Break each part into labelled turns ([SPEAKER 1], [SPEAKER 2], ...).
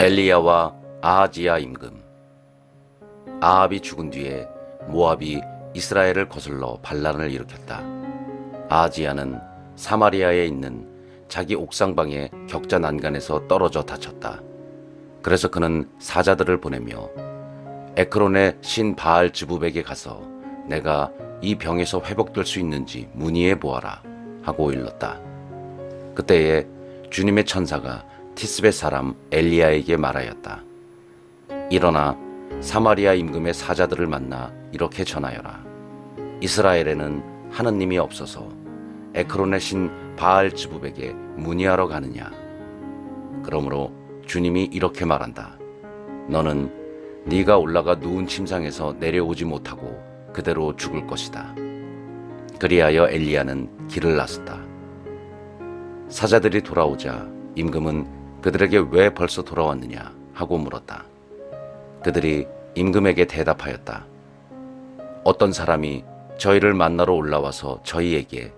[SPEAKER 1] 엘리야와 아하지야 임금. 아합이 죽은 뒤에 모압이 이스라엘을 거슬러 반란을 일으켰다. 아하지야는 사마리아에 있는 자기 옥상방의 격자 난간에서 떨어져 다쳤다. 그래서 그는 사자들을 보내며 에크론의 신 바알 즈부백에 가서 내가 이 병에서 회복될 수 있는지 문의해 보아라 하고 일렀다. 그때에 주님의 천사가 티스벳 사람 엘리야에게 말하였다. 일어나 사마리아 임금의 사자들을 만나 이렇게 전하여라. 이스라엘에는 하느님이 없어서 에크론의 신 바알 즈부백에 문의하러 가느냐. 그러므로 주님이 이렇게 말한다. 너는 네가 올라가 누운 침상에서 내려오지 못하고 그대로 죽을 것이다. 그리하여 엘리야는 길을 나섰다. 사자들이 돌아오자 임금은 그들에게 왜 벌써 돌아왔느냐 하고 물었다. 그들이 임금에게 대답하였다. 어떤 사람이 저희를 만나러 올라와서 저희에게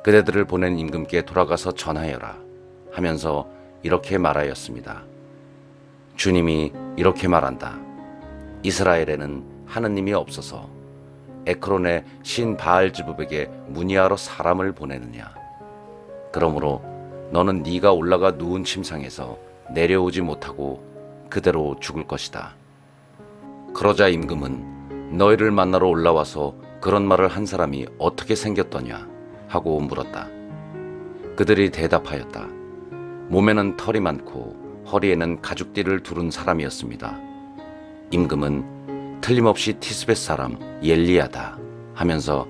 [SPEAKER 1] 그대들을 보낸 임금께 돌아가서 전하여라 하면서 이렇게 말하였습니다. 주님이 이렇게 말한다. 이스라엘에는 하느님이 없어서 에크론의 신 바알 즈부백에 문의하러 사람을 보내느냐. 그러므로 너는 네가 올라가 누운 침상에서 내려오지 못하고 그대로 죽을 것이다. 그러자 임금은 너희를 만나러 올라와서 그런 말을 한 사람이 어떻게 생겼더냐 하고 물었다. 그들이 대답하였다. 몸에는 털이 많고 허리에는 가죽띠를 두른 사람이었습니다. 임금은 틀림없이 티스벳 사람 엘리야다 하면서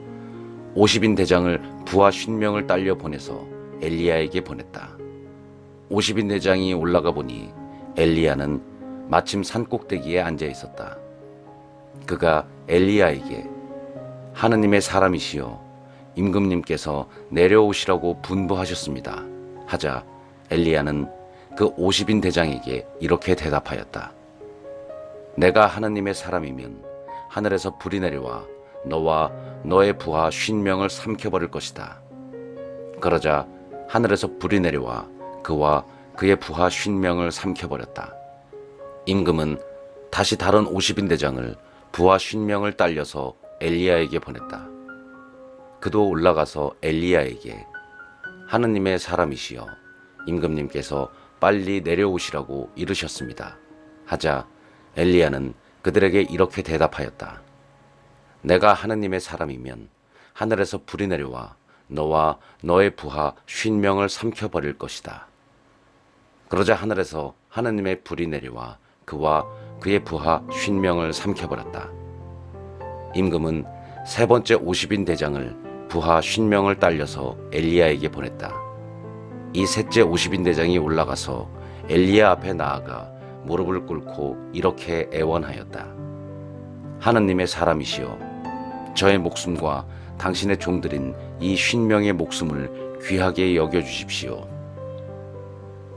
[SPEAKER 1] 50인 대장을 부하 50명을 딸려 보내서 엘리야에게 보냈다. 50인 대장이 올라가 보니 엘리야는 마침 산 꼭대기에 앉아 있었다. 그가 엘리야에게 하느님의 사람이시여 임금님께서 내려오시라고 분부하셨습니다 하자 엘리야는 그 50인 대장에게 이렇게 대답하였다. 내가 하느님의 사람이면 하늘에서 불이 내려와 너와 너의 부하 50명을 삼켜버릴 것이다. 그러자 하늘에서 불이 내려와 그와 그의 부하 50명을 삼켜버렸다. 임금은 다시 다른 50인 대장을 부하 50명을 딸려서 엘리야에게 보냈다. 그도 올라가서 엘리야에게 하느님의 사람이시여 임금님께서 빨리 내려오시라고 이르셨습니다 하자 엘리야는 그들에게 이렇게 대답하였다. 내가 하느님의 사람이면 하늘에서 불이 내려와 너와 너의 부하 50명을 삼켜버릴 것이다. 그러자 하늘에서 하느님의 불이 내려와 그와 그의 부하 50명을 삼켜버렸다. 임금은 세 번째 50인 대장을 부하 50명을 딸려서 엘리야에게 보냈다. 이 셋째 50인 대장이 올라가서 엘리야 앞에 나아가 무릎을 꿇고 이렇게 애원하였다. 하느님의 사람이시여 저의 목숨과 당신의 종들인 이 50명의 목숨을 귀하게 여겨주십시오.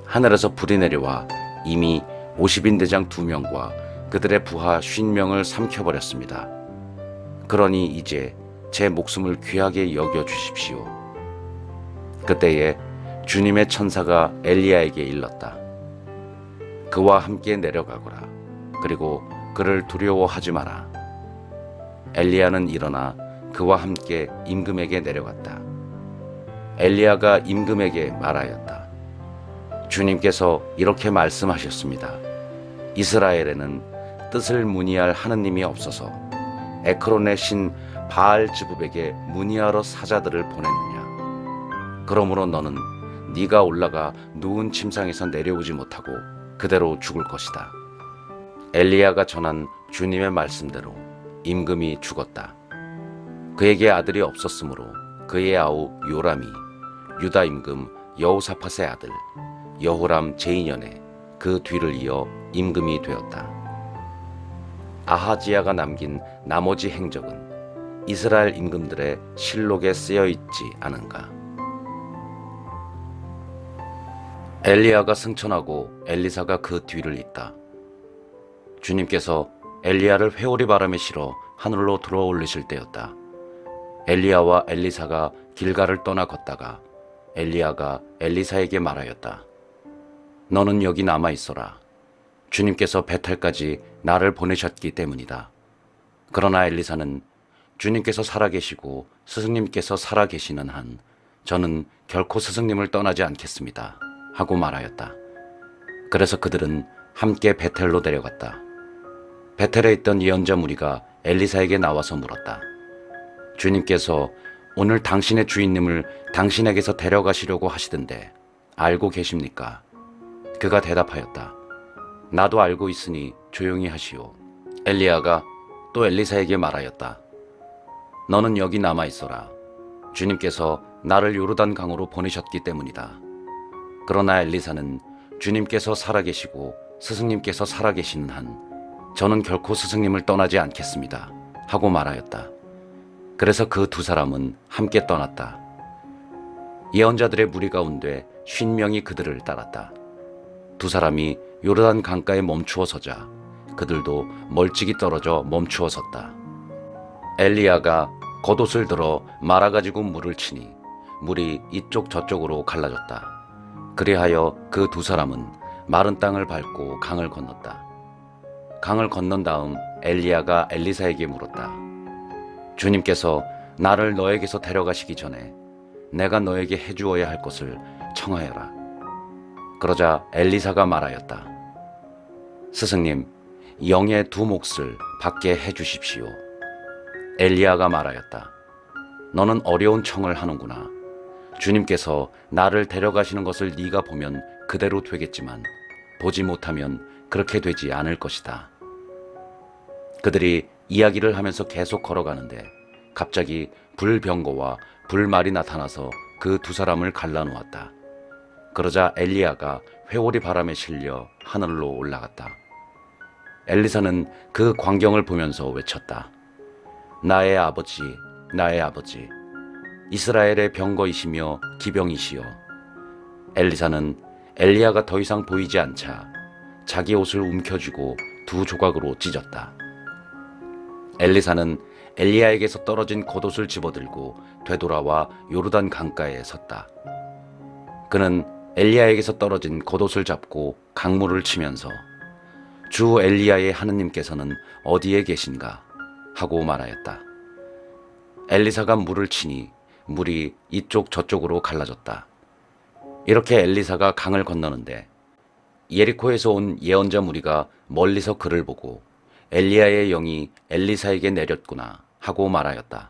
[SPEAKER 1] 하늘에서 불이 내려와 이미 50인 대장 2명과 그들의 부하 50명을 삼켜버렸습니다. 그러니 이제 제 목숨을 귀하게 여겨주십시오. 그때에 주님의 천사가 엘리야에게 일렀다. 그와 함께 내려가거라. 그리고 그를 두려워하지 마라. 엘리야는 일어나 그와 함께 임금에게 내려갔다. 엘리야가 임금에게 말하였다. 주님께서 이렇게 말씀하셨습니다. 이스라엘에는 뜻을 문의할 하느님이 없어서 에크론의 신 바알 즈부백에 문의하러 사자들을 보냈느냐. 그러므로 너는 네가 올라가 누운 침상에서 내려오지 못하고 그대로 죽을 것이다. 엘리야가 전한 주님의 말씀대로 임금이 죽었다. 그에게 아들이 없었으므로 그의 아우 요람이 유다 임금 여호사밧의 아들 여호람 제2년에 그 뒤를 이어 임금이 되었다. 아하지야가 남긴 나머지 행적은 이스라엘 임금들의 실록에 쓰여 있지 않은가. 엘리야가 승천하고 엘리사가 그 뒤를 잇다. 주님께서 엘리야를 회오리 바람에 실어 하늘로 들어올리실 때였다. 엘리야와 엘리사가 길갈을 떠나 걷다가 엘리야가 엘리사에게 말하였다. 너는 여기 남아 있어라. 주님께서 베텔까지 나를 보내셨기 때문이다. 그러나 엘리사는 주님께서 살아계시고 스승님께서 살아계시는 한 저는 결코 스승님을 떠나지 않겠습니다. 하고 말하였다. 그래서 그들은 함께 베텔로 내려갔다. 베텔에 있던 예언자 무리가 엘리사에게 나와서 물었다. 주님께서 오늘 당신의 주인님을 당신에게서 데려가시려고 하시던데 알고 계십니까? 그가 대답하였다. 나도 알고 있으니 조용히 하시오. 엘리야가 또 엘리사에게 말하였다. 너는 여기 남아 있어라. 주님께서 나를 요르단 강으로 보내셨기 때문이다. 그러나 엘리사는 주님께서 살아계시고 스승님께서 살아계시는 한 저는 결코 스승님을 떠나지 않겠습니다. 하고 말하였다. 그래서 그 두 사람은 함께 떠났다. 예언자들의 무리 가운데 50명이 그들을 따랐다. 두 사람이 요르단 강가에 멈추어 서자 그들도 멀찍이 떨어져 멈추어 섰다. 엘리야가 겉옷을 들어 말아가지고 물을 치니 물이 이쪽 저쪽으로 갈라졌다. 그리하여 그 두 사람은 마른 땅을 밟고 강을 건넜다. 강을 건넌 다음 엘리야가 엘리사에게 물었다. 주님께서 나를 너에게서 데려가시기 전에 내가 너에게 해주어야 할 것을 청하여라. 그러자 엘리사가 말하였다. 스승님, 영의 두 몫을 받게 해주십시오. 엘리야가 말하였다. 너는 어려운 청을 하는구나. 주님께서 나를 데려가시는 것을 네가 보면 그대로 되겠지만 보지 못하면 그렇게 되지 않을 것이다. 그들이 이야기를 하면서 계속 걸어가는데 갑자기 불병거와 불말이 나타나서 그 두 사람을 갈라놓았다. 그러자 엘리야가 회오리 바람에 실려 하늘로 올라갔다. 엘리사는 그 광경을 보면서 외쳤다. 나의 아버지, 나의 아버지, 이스라엘의 병거이시며 기병이시여. 엘리사는 엘리야가 더 이상 보이지 않자 자기 옷을 움켜쥐고 두 조각으로 찢었다. 엘리사는 엘리야에게서 떨어진 겉옷을 집어들고 되돌아와 요르단 강가에 섰다. 그는 엘리야에게서 떨어진 겉옷을 잡고 강물을 치면서 주 엘리야의 하느님께서는 어디에 계신가 하고 말하였다. 엘리사가 물을 치니 물이 이쪽 저쪽으로 갈라졌다. 이렇게 엘리사가 강을 건너는데 예리코에서 온 예언자 무리가 멀리서 그를 보고 엘리야의 영이 엘리사에게 내렸구나 하고 말하였다.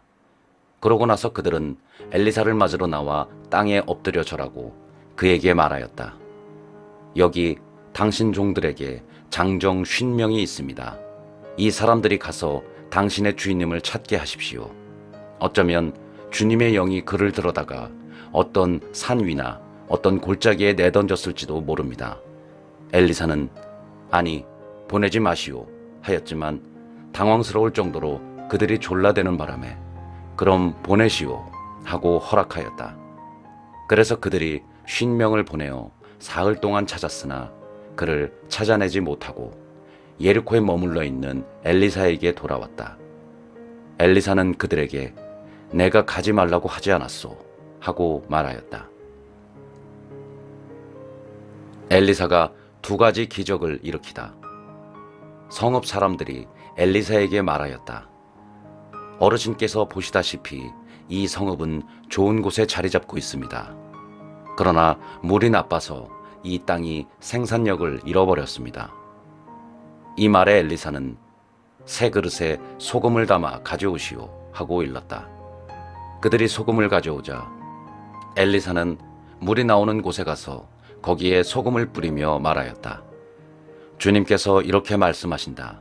[SPEAKER 1] 그러고 나서 그들은 엘리사를 맞으러 나와 땅에 엎드려 절하고 그에게 말하였다. 여기 당신 종들에게 장정 50명이 있습니다. 이 사람들이 가서 당신의 주인님을 찾게 하십시오. 어쩌면 주님의 영이 그를 들어다가 어떤 산 위나 어떤 골짜기에 내던졌을지도 모릅니다. 엘리사는 아니 보내지 마시오 하였지만 당황스러울 정도로 그들이 졸라대는 바람에 그럼 보내시오 하고 허락하였다. 그래서 그들이 50명을 보내어 사흘 동안 찾았으나 그를 찾아내지 못하고 예리코에 머물러 있는 엘리사에게 돌아왔다. 엘리사는 그들에게 내가 가지 말라고 하지 않았소 하고 말하였다. 엘리사가 두 가지 기적을 일으키다. 성읍 사람들이 엘리사에게 말하였다. 어르신께서 보시다시피 이 성읍은 좋은 곳에 자리 잡고 있습니다. 그러나 물이 나빠서 이 땅이 생산력을 잃어버렸습니다. 이 말에 엘리사는 새 그릇에 소금을 담아 가져오시오 하고 일렀다. 그들이 소금을 가져오자 엘리사는 물이 나오는 곳에 가서 거기에 소금을 뿌리며 말하였다. 주님께서 이렇게 말씀하신다.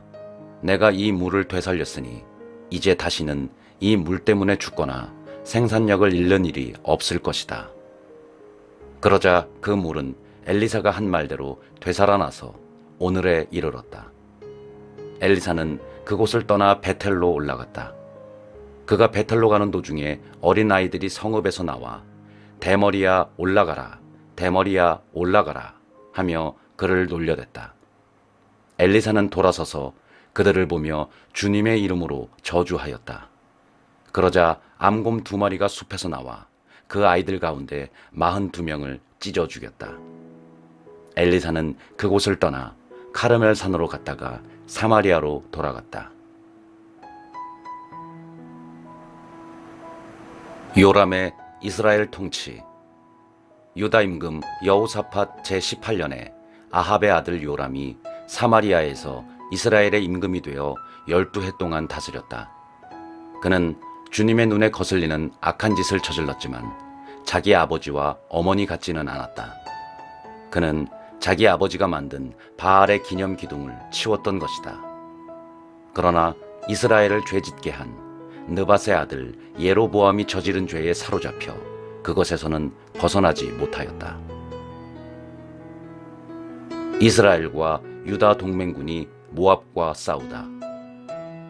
[SPEAKER 1] 내가 이 물을 되살렸으니 이제 다시는 이 물 때문에 죽거나 생산력을 잃는 일이 없을 것이다. 그러자 그 물은 엘리사가 한 말대로 되살아나서 오늘에 이르렀다. 엘리사는 그곳을 떠나 베텔로 올라갔다. 그가 베텔로 가는 도중에 어린아이들이 성읍에서 나와 대머리야 올라가라, 대머리야 올라가라 하며 그를 놀려댔다. 엘리사는 돌아서서 그들을 보며 주님의 이름으로 저주하였다. 그러자 암곰 2마리가 숲에서 나와 그 아이들 가운데 42명을 찢어 죽였다. 엘리사는 그곳을 떠나 카르멜 산으로 갔다가 사마리아로 돌아갔다. 요람의 이스라엘 통치. 유다 임금 여호사밧 제18년에 아합의 아들 요람이 사마리아에서 이스라엘의 임금이 되어 12해 동안 다스렸다. 그는 주님의 눈에 거슬리는 악한 짓을 저질렀지만 자기 아버지와 어머니 같지는 않았다. 그는 자기 아버지가 만든 바알의 기념 기둥을 치웠던 것이다. 그러나 이스라엘을 죄짓게 한 느밧의 아들 예로보암이 저지른 죄에 사로잡혀 그것에서는 벗어나지 못하였다. 이스라엘과 유다 동맹군이 모압과 싸우다.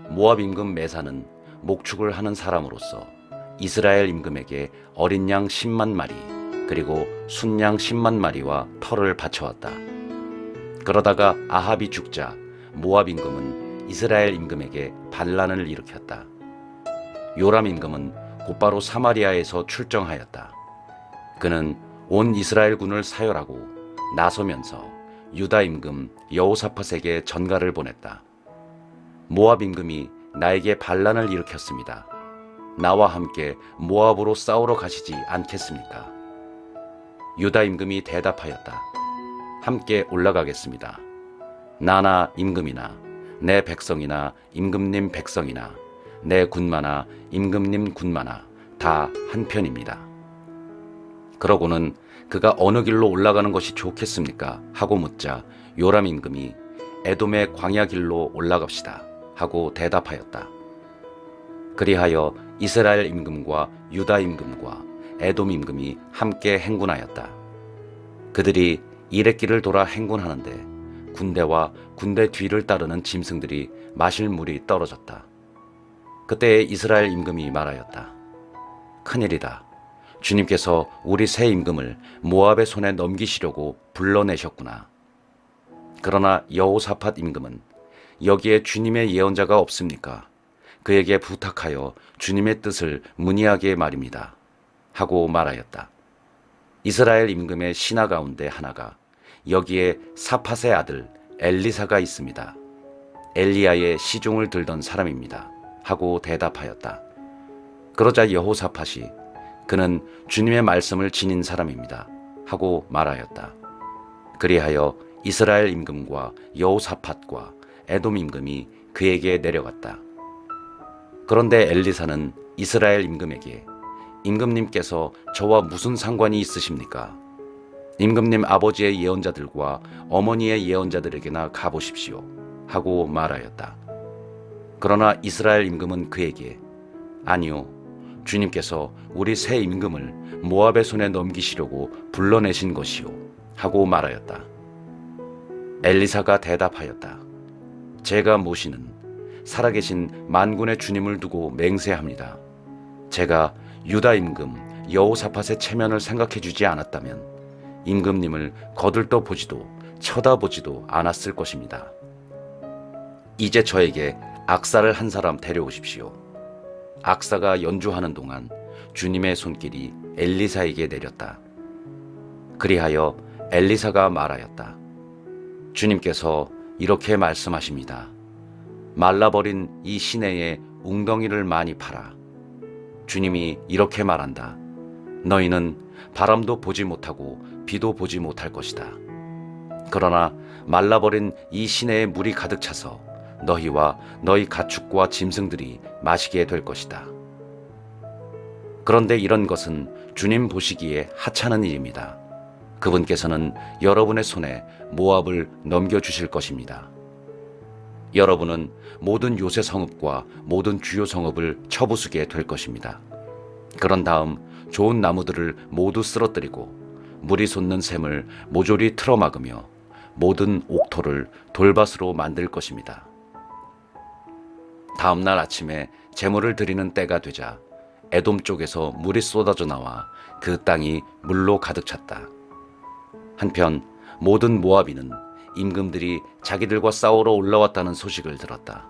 [SPEAKER 1] 모압 임금 메사는 목축을 하는 사람으로서 이스라엘 임금에게 어린 양 10만 마리 그리고 순양 10만 마리와 털을 바쳐왔다. 그러다가 아합이 죽자 모압 임금은 이스라엘 임금에게 반란을 일으켰다. 요람 임금은 곧바로 사마리아에서 출정하였다. 그는 온 이스라엘 군을 사열하고 나서면서 유다 임금 여호사밧에게 전가를 보냈다. 모압 임금이 나에게 반란을 일으켰습니다. 나와 함께 모압으로 싸우러 가시지 않겠습니까? 유다 임금이 대답하였다. 함께 올라가겠습니다. 나나 임금이나 내 백성이나 임금님 백성이나 내 군마나 임금님 군마나 다 한편입니다. 그러고는 그가 어느 길로 올라가는 것이 좋겠습니까? 하고 묻자 요람 임금이 에돔의 광야 길로 올라갑시다 하고 대답하였다. 그리하여 이스라엘 임금과 유다 임금과 에돔 임금이 함께 행군하였다. 그들이 이랫길을 돌아 행군하는데 군대와 군대 뒤를 따르는 짐승들이 마실 물이 떨어졌다. 그때 이스라엘 임금이 말하였다. 큰일이다. 주님께서 우리 새 임금을 모압의 손에 넘기시려고 불러내셨구나. 그러나 여호사밧 임금은 여기에 주님의 예언자가 없습니까? 그에게 부탁하여 주님의 뜻을 문의하게 말입니다. 하고 말하였다. 이스라엘 임금의 신하 가운데 하나가 여기에 사밧의 아들 엘리사가 있습니다. 엘리야의 시종을 들던 사람입니다. 하고 대답하였다. 그러자 여호사밧이 그는 주님의 말씀을 지닌 사람입니다. 하고 말하였다. 그리하여 이스라엘 임금과 여호사밧과 에돔 임금이 그에게 내려갔다. 그런데 엘리사는 이스라엘 임금에게 임금님께서 저와 무슨 상관이 있으십니까? 임금님 아버지의 예언자들과 어머니의 예언자들에게나 가보십시오. 하고 말하였다. 그러나 이스라엘 임금은 그에게 아니요, 주님께서 우리 새 임금을 모압의 손에 넘기시려고 불러내신 것이요. 하고 말하였다. 엘리사가 대답하였다. 제가 모시는 살아계신 만군의 주님을 두고 맹세합니다. 제가 유다 임금 여호사밧의 체면을 생각해 주지 않았다면 임금님을 거들떠 보지도 쳐다보지도 않았을 것입니다. 이제 저에게 악사를 한 사람 데려오십시오. 악사가 연주하는 동안 주님의 손길이 엘리사에게 내렸다. 그리하여 엘리사가 말하였다. 주님께서 이렇게 말씀하십니다. 말라버린 이 시내에 웅덩이를 많이 파라. 주님이 이렇게 말한다. 너희는 바람도 보지 못하고 비도 보지 못할 것이다. 그러나 말라버린 이 시내에 물이 가득 차서 너희와 너희 가축과 짐승들이 마시게 될 것이다. 그런데 이런 것은 주님 보시기에 하찮은 일입니다. 그분께서는 여러분의 손에 모압을 넘겨주실 것입니다. 여러분은 모든 요새 성읍과 모든 주요 성읍을 쳐부수게 될 것입니다. 그런 다음 좋은 나무들을 모두 쓰러뜨리고 물이 솟는 샘을 모조리 틀어막으며 모든 옥토를 돌밭으로 만들 것입니다. 다음 날 아침에 제물을 드리는 때가 되자 에돔 쪽에서 물이 쏟아져 나와 그 땅이 물로 가득 찼다. 한편 모든 모압인은 임금들이 자기들과 싸우러 올라왔다는 소식을 들었다.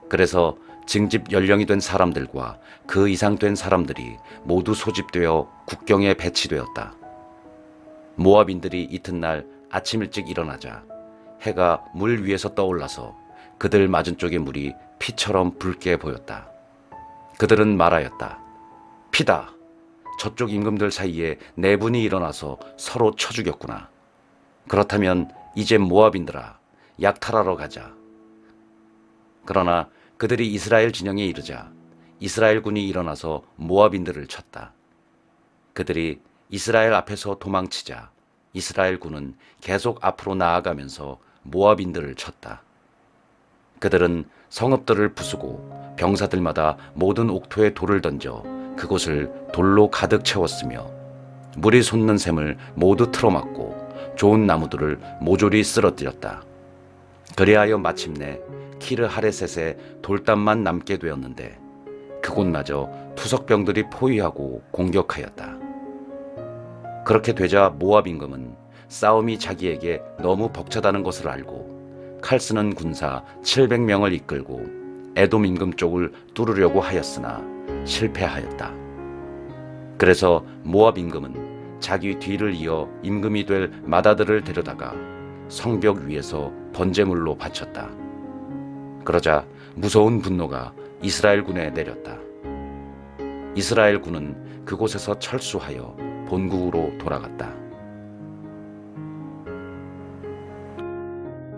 [SPEAKER 1] 그래서 징집 연령이 된 사람들과 그 이상 된 사람들이 모두 소집되어 국경에 배치되었다. 모압인들이 이튿날 아침 일찍 일어나자 해가 물 위에서 떠올라서 그들 맞은 쪽의 물이 피처럼 붉게 보였다. 그들은 말하였다. 피다. 저쪽 임금들 사이에 내분이 일어나서 서로 쳐 죽였구나. 그렇다면 이제 모압인들아, 약탈하러 가자. 그러나 그들이 이스라엘 진영에 이르자 이스라엘 군이 일어나서 모압인들을 쳤다. 그들이 이스라엘 앞에서 도망치자 이스라엘 군은 계속 앞으로 나아가면서 모압인들을 쳤다. 그들은 성읍들을 부수고 병사들마다 모든 옥토에 돌을 던져 그곳을 돌로 가득 채웠으며 물이 솟는 샘을 모두 틀어막고 좋은 나무들을 모조리 쓰러뜨렸다. 그리하여 마침내 키르하레셋에 돌담만 남게 되었는데 그곳마저 투석병들이 포위하고 공격하였다. 그렇게 되자 모압 임금은 싸움이 자기에게 너무 벅차다는 것을 알고 칼 쓰는 군사 700명을 이끌고 에돔 임금 쪽을 뚫으려고 하였으나 실패하였다. 그래서 모압 임금은 자기 뒤를 이어 임금이 될 마다들을 데려다가 성벽 위에서 번제물로 바쳤다. 그러자 무서운 분노가 이스라엘 군에 내렸다. 이스라엘 군은 그곳에서 철수하여 본국으로 돌아갔다.